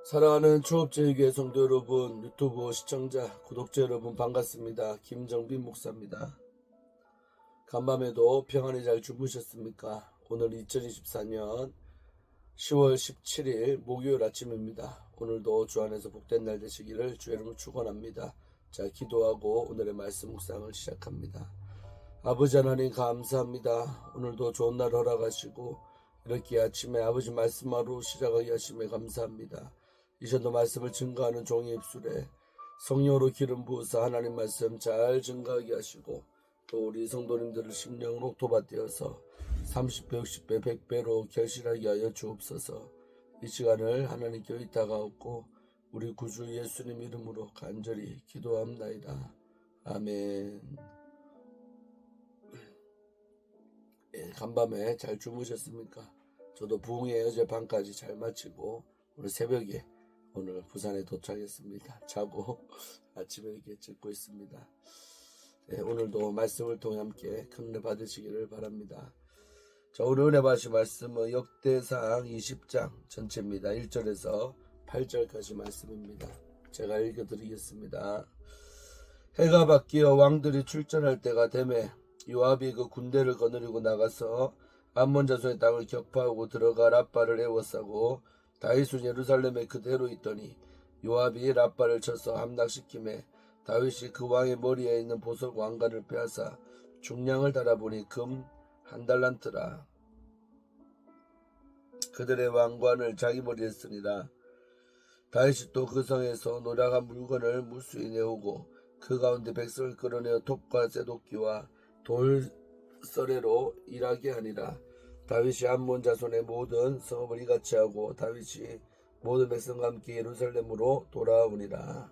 사랑하는 추업제일교회 성도 여러분, 유튜브 시청자, 구독자 여러분 반갑습니다. 김정빈 목사입니다. 간밤에도 평안히 잘 주무셨습니까? 오늘 2024년 10월 17일 목요일 아침입니다. 오늘도 주 안에서 복된 날 되시기를 주의 이름으로 축원합니다. 자, 기도하고 오늘의 말씀 묵상을 시작합니다. 아버지 하나님 감사합니다. 오늘도 좋은 날 허락하시고 이렇게 아침에 아버지 말씀하러 시작하게 하심에 감사합니다. 이 시간도 말씀을 증거하는 종의 입술에 성령으로 기름 부으사 하나님 말씀 잘 증거하게 하시고 또 우리 성도님들을 심령으로 도받되어서 30배, 60배, 100배로 결실하게 하여 주옵소서. 이 시간을 하나님께 의탁하옵고 우리 구주 예수님 이름으로 간절히 기도합나이다. 아멘. 간밤에 잘 주무셨습니까? 저도 부흥회 어제 밤까지 잘 마치고 오늘 새벽에 오늘 부산에 도착했습니다. 자고 아침에 이렇게 찍고 있습니다. 오늘도 말씀을 통해 함께 큰 은혜 받으시기를 바랍니다. 자, 오늘 은혜 받으실 말씀은 역대상 20장 전체입니다. 1절에서 8절까지 말씀입니다. 제가 읽어드리겠습니다. 해가 바뀌어 왕들이 출전할 때가 되매 요압이 그 군대를 거느리고 나가서 암몬 자손의 땅을 격파하고 들어가 랍바를 에워싸고 다윗은 예루살렘에 그대로 있더니 요압이 랍바를 쳐서 함락시키매 다윗이 그 왕의 머리에 있는 보석 왕관을 빼앗아 중량을 달아보니 금 1달란트라. 그들의 왕관을 자기 머리에 쓰니라. 다윗이 또 그 성에서 노략한 물건을 무수히 내오고 그 가운데 백성을 끌어내어 톱과 쇠도끼와 돌서래로 일하게 하니라. 다윗이 암몬 자손의 모든 성읍을 이같이 하고 다윗이 모든 백성과 함께 예루살렘으로 돌아오니라.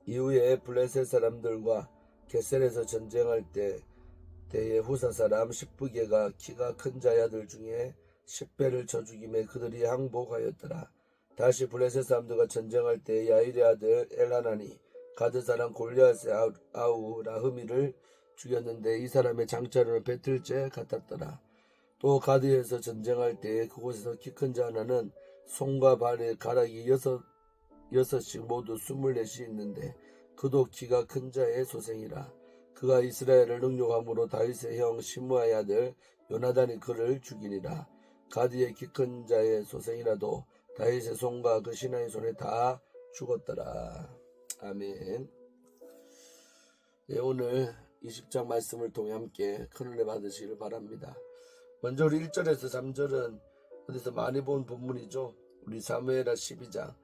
이후에 블레셋 사람들과 게셀에서 전쟁할 때에 후사 사람 십부개가 키가 큰 자야들 중에 10배를 쳐 죽임에 그들이 항복하였더라. 다시 블레셋 사람들과 전쟁할 때 야일의 아들 엘하나니 가드 사람 골리앗의 아우 라흐미를 죽였는데 이 사람의 장자로는 배틀째 같았더라. 또 가드에서 전쟁할 때 그곳에서 키 큰 자 하나는 손과 발에 가락이 여섯씩 모두 24이 있는데 그도 키가 큰 자의 소생이라. 그가 이스라엘을 능욕함으로 다윗의 형 시므아의 아들 요나단이 그를 죽이니라. 가드의 키 큰 자의 소생이라도 다윗의 손과 그 신하의 손에 다 죽었더라. 아멘. 오늘 20장 말씀을 통해 함께 큰 은혜 받으시기를 바랍니다. 먼저 우리 1절에서 3절은 어디서 많이 본 본문이죠. 우리 사무엘하 12장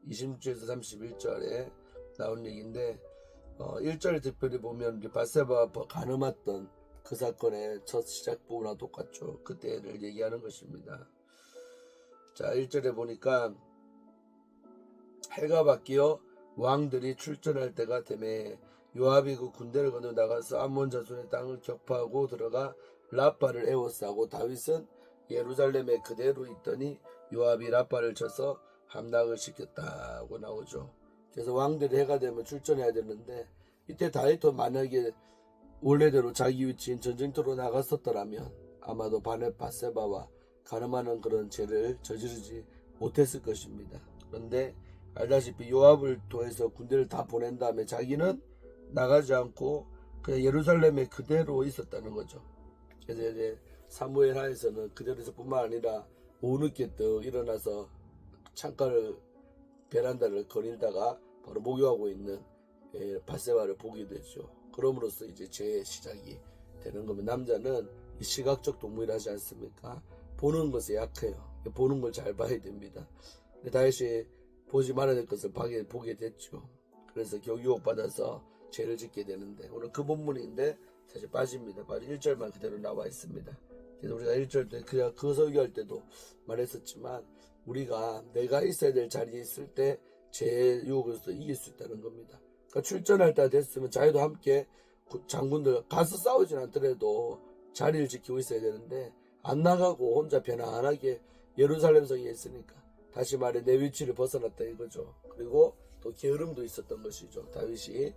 26절에서 31절에 나온 얘기인데 1절에 특별히 보면 우리 바세바와 가늠했던 그 사건의 첫 시작 부분과 똑같죠. 그때를 얘기하는 것입니다. 자, 1절에 보니까 해가 바뀌어 왕들이 출전할 때가 되매 요압이 그 군대를 거느려 나가서 암몬 자손의 땅을 격파하고 들어가 랍바를 에워싸고 다윗은 예루살렘에 그대로 있더니 요압이 랍바를 쳐서 함락을 시켰다고 나오죠. 그래서 왕들이 해가 되면 출전해야 되는데 이때 다윗도 만약에 원래대로 자기 위치인 전쟁터로 나갔었더라면 아마도 바세바와 가늠하는 그런 죄를 저지르지 못했을 것입니다. 그런데 알다시피 요압을 통해서 군대를 다 보낸 다음에 자기는 나가지 않고 그냥 예루살렘에 그대로 있었다는 거죠. 그래서 이제 사무엘 하에서는 그대로 있을 뿐만 아니라 오늦게 또 일어나서 창가를 베란다를 거닐다가 바로 목욕하고 있는 바세바를 보게 되죠. 그럼으로써 이제 죄의 시작이 되는 거면 남자는 시각적 동물이라 하지 않습니까? 보는 것에 약해요. 보는 걸 잘 봐야 됩니다. 근데 다윗이 보지 말아야 될 것을 보게 됐죠. 그래서 결국 유혹받아서 죄를 짓게 되는데 오늘 그 본문인데 사실 빠집니다. 바로 1절만 그대로 나와 있습니다. 그래서 우리가 1절 때 그냥 그 설교할 때도 말했었지만 우리가 내가 있어야 될 자리에 있을 때 죄의 유혹에서 이길 수 있다는 겁니다. 그러니까 출전할 때 됐으면 자기도 함께 장군들 가서 싸우진 않더라도 자리를 지키고 있어야 되는데 안 나가고 혼자 편안하게 예루살렘 성에 있으니까 다시 말해 내 위치를 벗어났다 이거죠. 그리고 또 게으름도 있었던 것이죠. 다윗이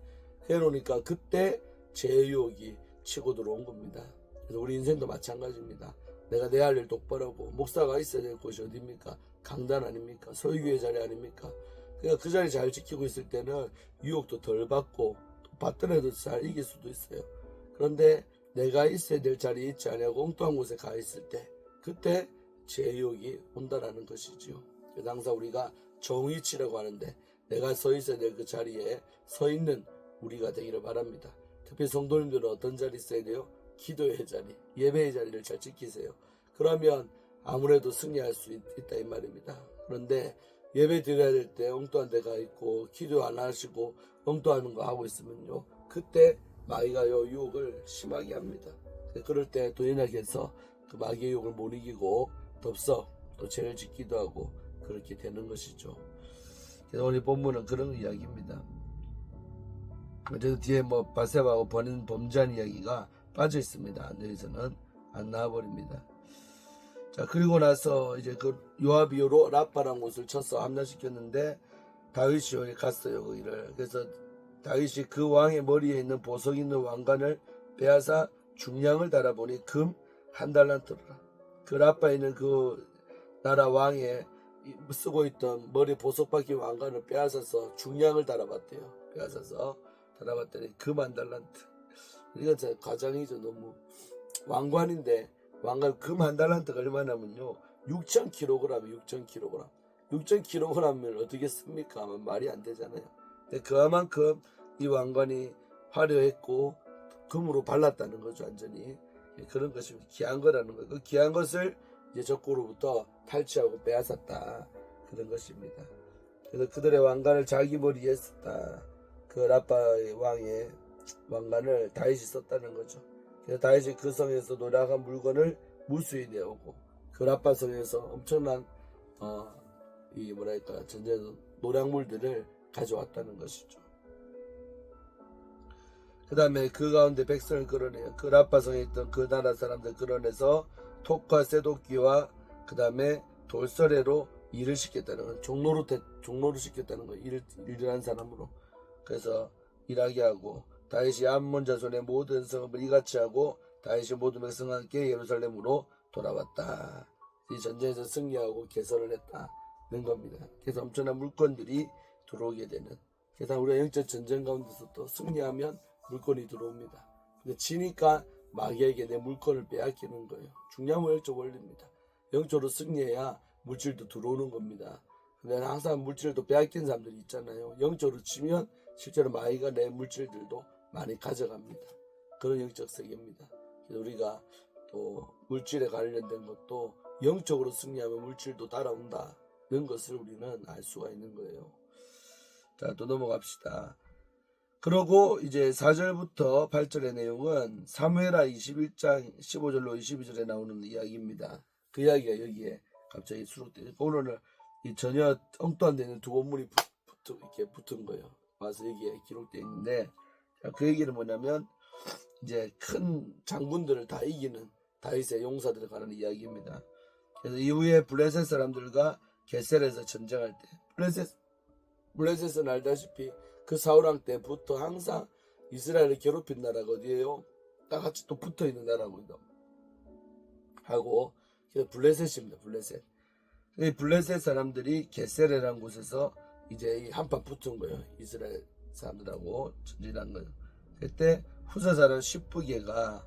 해놓으니까 그때 죄의 유혹이 치고 들어온 겁니다. 그래서 우리 인생도 마찬가지입니다. 내가 내 할 일 똑바로 하고, 목사가 있어야 될 곳이 어디입니까? 강단 아닙니까? 소유교회 자리 아닙니까? 그러니까 그 자리 잘 지키고 있을 때는 유혹도 덜 받고 받던 애도 잘 이길 수도 있어요. 그런데 내가 있어야 될 자리에 있지 않고 엉뚱한 곳에 가 있을 때, 그때 제 유혹이 온다라는 것이지요. 그래서 항상 우리가 정위치라고 하는데, 내가 서 있어야 될 그 자리에 서 있는 우리가 되기를 바랍니다. 특히 성도님들은 어떤 자리 있어야 돼요? 기도의 자리, 예배의 자리를 잘 지키세요. 그러면 아무래도 승리할 수 있다 이 말입니다. 그런데 예배 드려야 될 때 엉뚱한 데가 있고 기도 안 하시고 엉뚱한 거 하고 있으면요, 그때 마귀가요 유혹을 심하게 합니다. 그럴 때 또 연약해서 그 마귀의 유혹을 못 이기고 덥석 또 죄를 짓기도 하고 그렇게 되는 것이죠. 그래서 오늘 본문은 그런 이야기입니다. 그래서 뒤에 뭐 바세바하고 번인 범죄한 이야기가 빠져 있습니다. 여기서는 안 나와버립니다. 자, 그리고 나서 이제 그 요압이 라빠라는 곳을 쳐서 함락시켰는데 다윗이 여기 갔어요, 거기를. 그래서 다윗이 그 왕의 머리에 있는 보석 있는 왕관을 빼앗아 중량을 달아보니 금 1달란트라. 그 라빠에 있는 그 나라 왕의 쓰고 있던 머리 보석 박힌 왕관을 빼앗아서 중량을 달아봤대요. 빼앗아서 달아봤더니 금 1달란트. 이건 진짜 과장이죠. 너무. 왕관인데 왕관 금 1달란트가 얼마냐면요 6,000kg, 6,000kg. 6,000kg을 어떻게 씁니까? 하면 말이 안 되잖아요. 근데 그만큼 이 왕관이 화려했고 금으로 발랐다는 거죠. 완전히 그런 것이 귀한 거라는 거예요. 그 귀한 것을 이제 적고로부터 탈취하고 빼앗았다, 그런 것입니다. 그래서 그들의 왕관을 자기 머리에 썼다. 그 라빠의 왕의 왕관을 다윗이 썼다는 거죠. 그래서 다윗이 그 성에서 노력한 물건을 무수히 내오고 그 라빠 성에서 엄청난 이 뭐랄까 전쟁 노량물들을 가져왔다는 것이죠. 그 다음에 그 가운데 백성을 끌어내요. 그 라빠 성에 있던 그 나라 사람들 끌어내서 톡과 쇠도끼와 그 다음에 돌서래로 일을 시켰다는 건 종로로 시켰다는 거. 일을 한 사람으로. 그래서 일하게 하고 다윗이 암몬 자손의 모든 성읍을 이같이 하고 다윗이 모든 백성과 함께 예루살렘으로 돌아왔다. 이 전쟁에서 승리하고 개선을 했다는 겁니다. 그래서 엄청난 물건들이 들어오게 되는. 그래서 우리가 영적 전쟁 가운데서 또 승리하면 물건이 들어옵니다. 근데 지니까 마귀에게 내 물건을 빼앗기는 거예요. 중요한 영적 원리입니다. 영적으로 승리해야 물질도 들어오는 겁니다. 근데 항상 물질도 빼앗긴 사람들이 있잖아요. 영적으로 치면 실제로 마귀가 내 물질들도 많이 가져갑니다. 그런 영적 세계입니다. 그래서 우리가 또 물질에 관련된 것도 영적으로 승리하면 물질도 따라온다는 것을 우리는 알 수가 있는 거예요. 자, 또 넘어갑시다. 그러고 이제 4절부터 8절의 내용은 사무엘하 21장 15절로 22절에 나오는 이야기입니다. 그 이야기가 여기에 갑자기 수록되고 오늘은 이 전혀 엉뚱한 데는 두 본문이 이렇게 붙은 거예요. 와서 여기에 기록되어 있는데, 그 얘기는 뭐냐면 이제 큰 장군들을 다 이기는 다윗의 용사들에 관한 이야기입니다. 그래서 이후에 블레셋 사람들과 게셀에서 전쟁할 때 블레셋은 알다시피 그 사울왕 때부터 항상 이스라엘을 괴롭힌 나라가 어디예요? 다 같이 또 붙어 있는 나라고요. 하고 그래서 블레셋입니다. 블레셋. 이 블레셋 사람들이 게셀이라는 곳에서 이제 한판 붙은 거예요. 이스라엘 사람들하고 전쟁한 거예요. 그때 후사사람 십부개가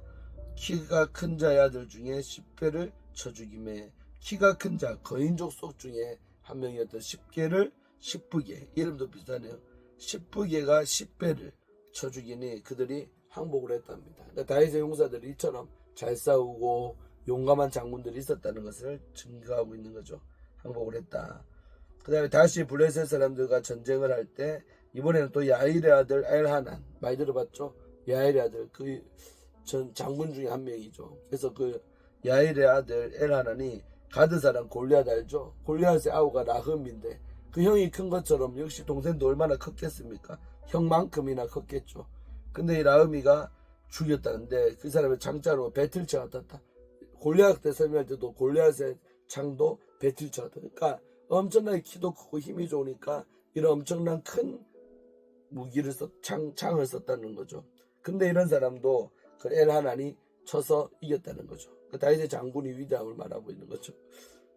키가 큰 자의 아들 중에 10배를 쳐 죽임에, 키가 큰 자 거인족 속 중에 한 명이었던 십부개 이름도 비슷하네요. 십부개가 10배를 쳐 죽이니 그들이 항복을 했답니다. 그러니까 다윗의 용사들이 이처럼 잘 싸우고 용감한 장군들이 있었다는 것을 증거하고 있는 거죠. 항복을 했다. 그 다음에 다시 블레셋 사람들과 전쟁을 할 때 이번에는 또 야일의 아들 엘하난, 많이 들어봤죠? 야일의 아들, 그 장군 중에 한 명이죠. 그래서 그 야일의 아들 엘하난이 가드 사람 골리앗 알죠? 골리앗의 아우가 라흠인데 그 형이 큰 것처럼 역시 동생도 얼마나 컸겠습니까? 형만큼이나 컸겠죠. 근데 이 라흠이가 죽였다는데 그 사람의 장자로 배틀처 같았다. 골리앗 때 설명할 때도 골리앗의 창도 배틀처 같다. 그러니까 엄청나게 키도 크고 힘이 좋으니까 이런 엄청난 큰 무기를 창을 썼다는 거죠. 근데 이런 사람도 그 엘하난이 쳐서 이겼다는 거죠. 다윗의 장군이 위대함을 말하고 있는 거죠.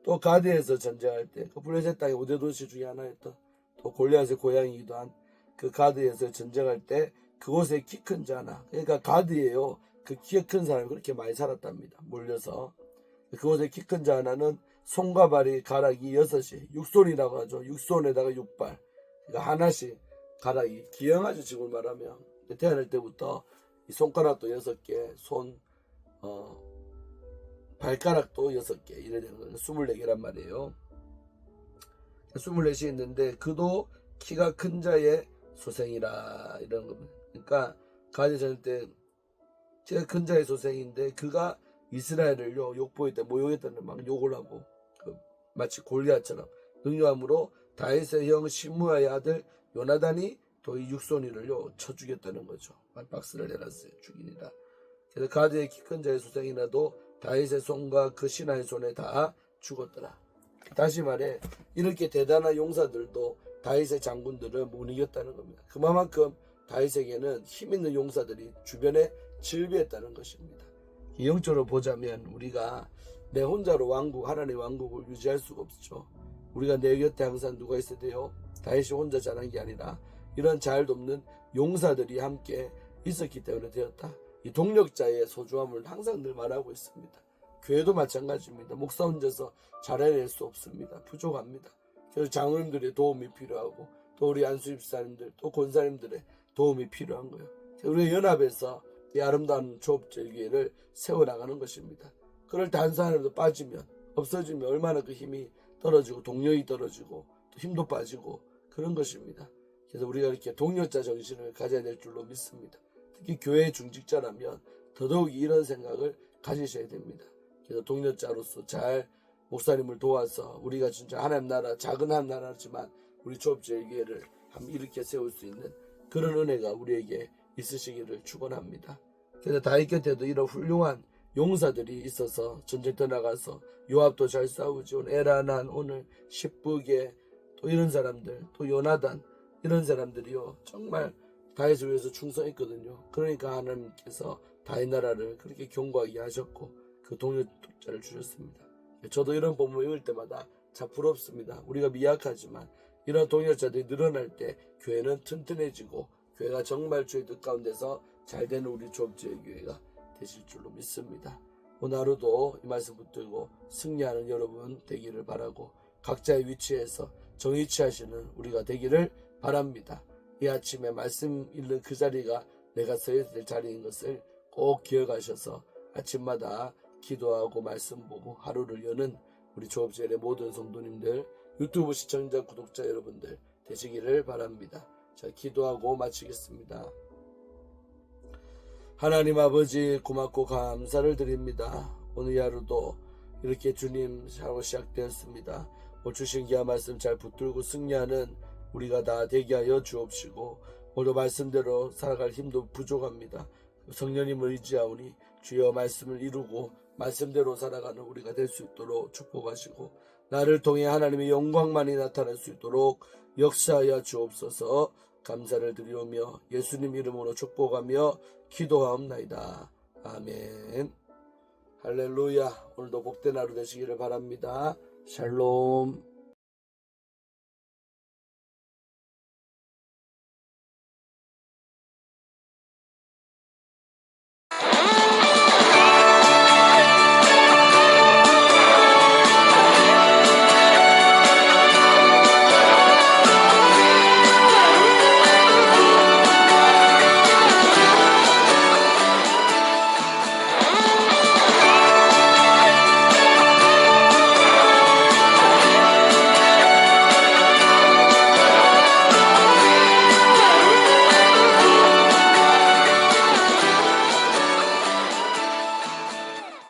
또 가드에서 전쟁할 때 그 블레셋 땅의 5대 도시 중에 하나였던 또 골리앗의 고향이기도 한 그 가드에서 전쟁할 때 그곳에 키 큰 자나, 그러니까 가드예요. 그 키 큰 사람이 그렇게 많이 살았답니다. 몰려서 그곳에 키 큰 자 하나는 손과 발이 가락이 6이, 육손이라고 하죠. 육손에다가 6발, 그러니까 하나씩 가락이 기형아주 지금 말하면 태어날 때부터 이 손가락도 6개, 발가락도 6개 이래 되는 거예요. 24개란 말이에요. 24이 있는데 그도 키가 큰 자의 소생이라 이런 겁니다. 그러니까 가드 전쟁 때 키가 큰 자의 소생인데 그가 이스라엘을요 욕보일 때 모욕했다는 막 욕을 하고 마치 골리앗처럼 능력함으로 다윗의 형 시므아의 아들 요나단이 또 이 육손이를요 쳐 죽였다는 거죠. 박스를 내놨어요. 죽이니라. 그래서 가드의 키 큰 자의 소생이라도 다윗의 손과 그 신하의 손에 다 죽었더라. 다시 말해 이렇게 대단한 용사들도 다윗의 장군들을 못 이겼다는 겁니다. 그만큼 다윗에게는 힘 있는 용사들이 주변에 질비했다는 것입니다. 영적으로 보자면 우리가 내 혼자로 하나님의 왕국을 유지할 수가 없죠. 우리가 내 곁에 항상 누가 있어야 돼요? 다윗이 혼자 자란 게 아니라 이런 잘 돕는 용사들이 함께 있었기 때문에 되었다. 이 동력자의 소중함을 항상 늘 말하고 있습니다. 교회도 마찬가지입니다. 목사 혼자서 잘해낼 수 없습니다. 부족합니다. 그래서 장로님들의 도움이 필요하고 또 우리 안수집사님들 또 권사님들의 도움이 필요한 거예요. 우리 연합에서 이 아름다운 조업절기회를 세워나가는 것입니다. 그럴 때 한 사람도 빠지면 없어지면 얼마나 그 힘이 떨어지고 동력이 떨어지고 또 힘도 빠지고 그런 것입니다. 그래서 우리가 이렇게 동력자 정신을 가져야 될 줄로 믿습니다. 특히 교회 중직자라면 더더욱 이런 생각을 가지셔야 됩니다. 그래서 동력자로서 잘 목사님을 도와서 우리가 진짜 하나님 나라, 작은 하나님 나라지만 우리 조업절기회를 이렇게 세울 수 있는 그런 은혜가 우리에게 있으시기를 축원합니다. 그래서 다윗 곁에도 이런 훌륭한 용사들이 있어서 전쟁 떠나가서 요압도 잘 싸우죠. 에라난 오늘 십부게 또 이런 사람들, 또 요나단 이런 사람들이요 정말 다윗을 위해서 충성했거든요. 그러니까 하나님께서 다윗 나라를 그렇게 견고하게 하셨고 그 동력자를 주셨습니다. 저도 이런 본문 읽을 때마다 참 부럽습니다. 우리가 미약하지만 이런 동역자들이 늘어날 때 교회는 튼튼해지고 교회가 정말 주의 뜻 가운데서 잘 되는 우리 조업지의 교회가 되실 줄로 믿습니다. 오늘 하루도 이 말씀 붙들고 승리하는 여러분 되기를 바라고 각자의 위치에서 정위치하시는 우리가 되기를 바랍니다. 이 아침에 말씀 읽는 그 자리가 내가 서야 될 자리인 것을 꼭 기억하셔서 아침마다 기도하고 말씀 보고 하루를 여는 우리 조업제의 모든 성도님들, 유튜브 시청자 구독자 여러분들 되시기를 바랍니다. 자, 기도하고 마치겠습니다. 하나님 아버지 고맙고 감사를 드립니다. 오늘 하루도 이렇게 주님 하루 시작되었습니다. 주신 기한 말씀 잘 붙들고 승리하는 우리가 다 되게 하여 주옵시고 오늘 말씀대로 살아갈 힘도 부족합니다. 성령님을 의지하오니 주여 말씀을 이루고 말씀대로 살아가는 우리가 될 수 있도록 축복하시고 나를 통해 하나님의 영광만이 나타날 수 있도록 역사하여 주옵소서. 감사를 드리오며 예수님 이름으로 축복하며 기도하옵나이다. 아멘. 할렐루야. 오늘도 복된 하루 되시기를 바랍니다. 샬롬.